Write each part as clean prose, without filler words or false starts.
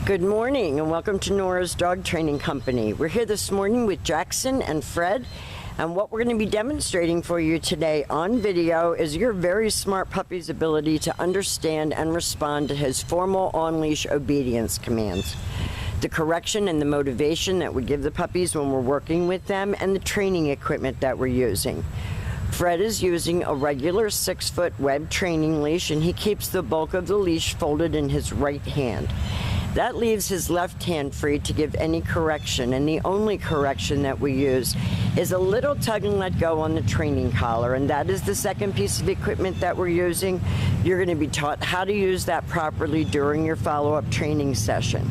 Good morning and welcome to Nora's Dog Training Company. We're here this morning with Jackson and Fred, and what we're going to be demonstrating for you today on video is your very smart puppy's ability to understand and respond to his formal on-leash obedience commands. The correction and the motivation that we give the puppies when we're working with them, and the training equipment that we're using. Fred is using a regular 6-foot web training leash, and he keeps the bulk of the leash folded in his right hand. That leaves his left hand free to give any correction, and the only correction that we use is a little tug and let go on the training collar, and that is the second piece of equipment that we're using. You're going to be taught how to use that properly during your follow-up training session.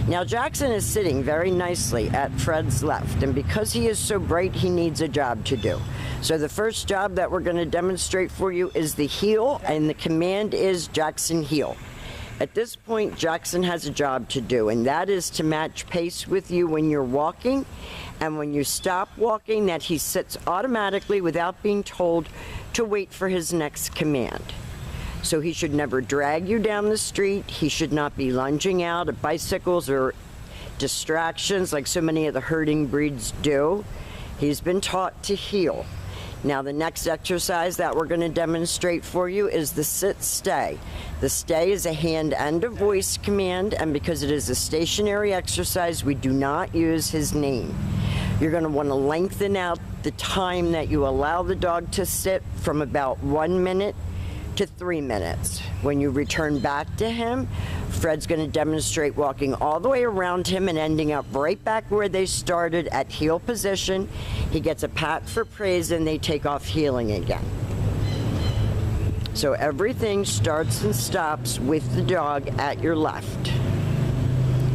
Now, Jackson is sitting very nicely at Fred's left, and because he is so bright, he needs a job to do. So the first job that we're going to demonstrate for you is the heel, and the command is Jackson heel. At this point, Jackson has a job to do, and that is to match pace with you when you're walking, and when you stop walking, that he sits automatically without being told to wait for his next command. So he should never drag you down the street. He should not be lunging out at bicycles or distractions like so many of the herding breeds do. He's been taught to heel. Now, the next exercise that we're going to demonstrate for you is the sit-stay. The stay is a hand and a voice command, and because it is a stationary exercise, we do not use his name. You're going to want to lengthen out the time that you allow the dog to sit from about 1 minute to 3 minutes. When you return back to him, Fred's going to demonstrate walking all the way around him and ending up right back where they started at heel position. He gets a pat for praise and they take off heeling again. So everything starts and stops with the dog at your left.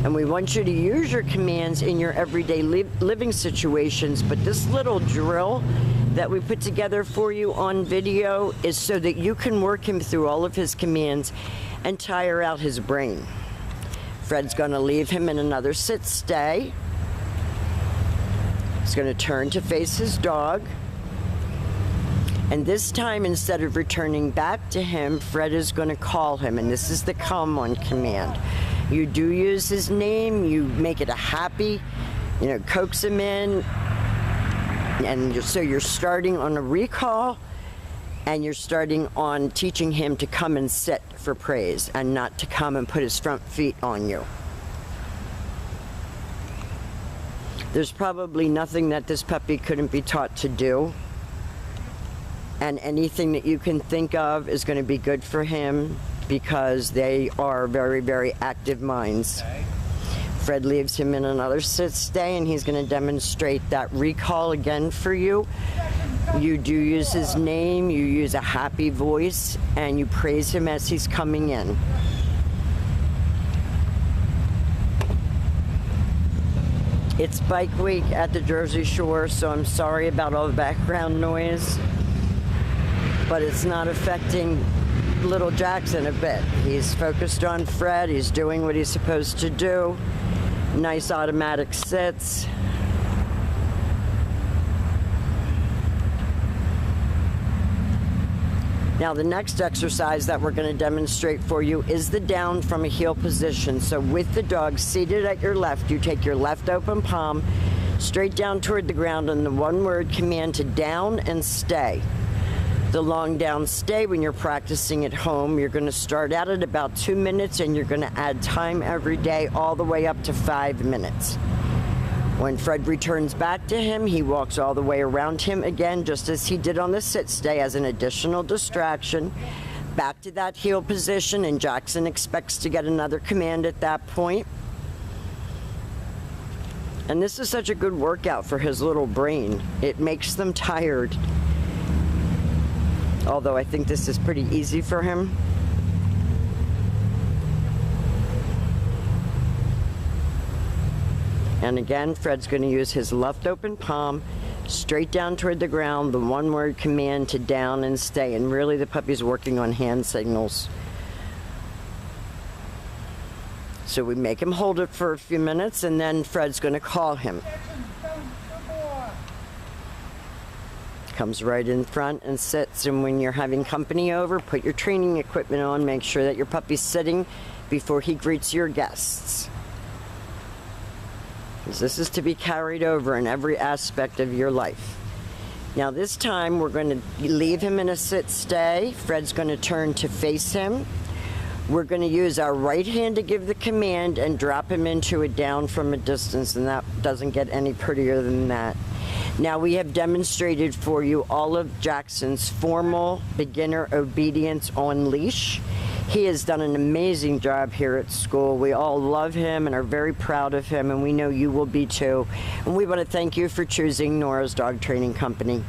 And we want you to use your commands in your everyday living situations, but this little drill that we put together for you on video is so that you can work him through all of his commands and tire out his brain. Fred's going to leave him in another sit-stay. He's going to turn to face his dog. And this time, instead of returning back to him, Fred is going to call him, and this is the come on command. You do use his name, you make it a happy, coax him in, and so you're starting on a recall, and you're starting on teaching him to come and sit for praise and not to come and put his front feet on you. There's probably nothing that this puppy couldn't be taught to do, and anything that you can think of is going to be good for him because they are very, very active minds. Fred leaves him in another sit-stay, and he's going to demonstrate that recall again for you. You do use his name, you use a happy voice, and you praise him as he's coming in. It's Bike Week at the Jersey Shore, so I'm sorry about all the background noise, but it's not affecting little Jackson a bit. He's focused on Fred, he's doing what he's supposed to do. Nice automatic sits. Now, the next exercise that we're going to demonstrate for you is the down from a heel position. So with the dog seated at your left, you take your left open palm straight down toward the ground and the one-word command to down and stay. The long down stay, when you're practicing at home, you're going to start out at about 2 minutes, and you're going to add time every day all the way up to 5 minutes. When Fred returns back to him, he walks all the way around him again, just as he did on the sit-stay, as an additional distraction. Back to that heel position, and Jackson expects to get another command at that point. And this is such a good workout for his little brain. It makes them tired. Although I think this is pretty easy for him. And again, Fred's going to use his left open palm straight down toward the ground, the one-word command to down and stay. And really, the puppy's working on hand signals. So we make him hold it for a few minutes, and then Fred's going to call him. Comes right in front and sits, and when you're having company over, put your training equipment on. Make sure that your puppy's sitting before he greets your guests. because this is to be carried over in every aspect of your life. Now this time we're going to leave him in a sit-stay. Fred's going to turn to face him. We're going to use our right hand to give the command and drop him into a down from a distance, and that doesn't get any prettier than that. Now we have demonstrated for you all of Jackson's formal beginner obedience on leash. He has done an amazing job here at school. We all love him and are very proud of him, and we know you will be too. And we want to thank you for choosing Nora's Dog Training Company.